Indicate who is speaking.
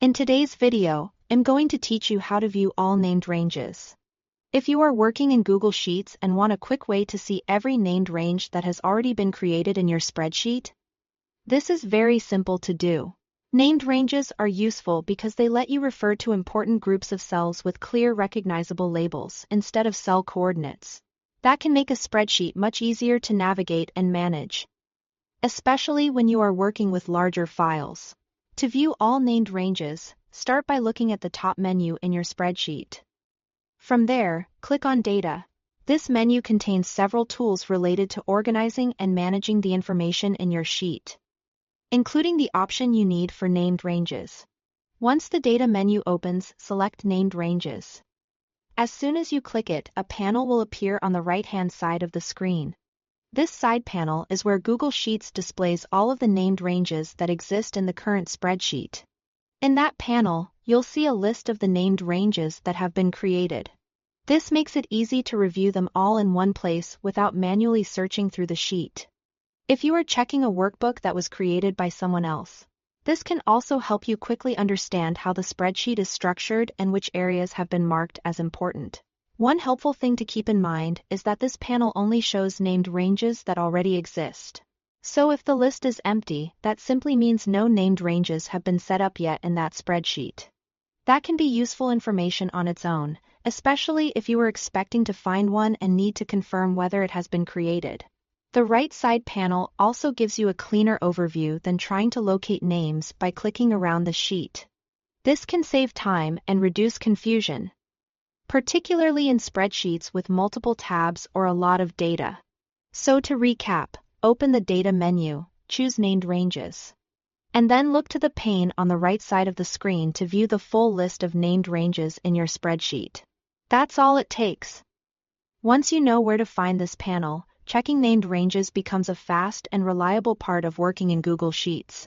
Speaker 1: In today's video, I'm going to teach you how to view all named ranges. If you are working in Google Sheets and want a quick way to see every named range that has already been created in your spreadsheet, this is very simple to do. Named ranges are useful because they let you refer to important groups of cells with clear recognizable labels instead of cell coordinates. That can make a spreadsheet much easier to navigate and manage, especially when you are working with larger files. To view all named ranges, start by looking at the top menu in your spreadsheet. From there, click on Data. This menu contains several tools related to organizing and managing the information in your sheet, including the option you need for named ranges. Once the Data menu opens, select Named Ranges. As soon as you click it, a panel will appear on the right-hand side of the screen. This side panel is where Google Sheets displays all of the named ranges that exist in the current spreadsheet. In that panel, you'll see a list of the named ranges that have been created. This makes it easy to review them all in one place without manually searching through the sheet. If you are checking a workbook that was created by someone else, this can also help you quickly understand how the spreadsheet is structured and which areas have been marked as important. One helpful thing to keep in mind is that this panel only shows named ranges that already exist. So if the list is empty, that simply means no named ranges have been set up yet in that spreadsheet. That can be useful information on its own, especially if you were expecting to find one and need to confirm whether it has been created. The right side panel also gives you a cleaner overview than trying to locate names by clicking around the sheet. This can save time and reduce confusion, particularly in spreadsheets with multiple tabs or a lot of data. So to recap, open the Data menu, choose Named Ranges, and then look to the pane on the right side of the screen to view the full list of named ranges in your spreadsheet. That's all it takes. Once you know where to find this panel, checking named ranges becomes a fast and reliable part of working in Google Sheets.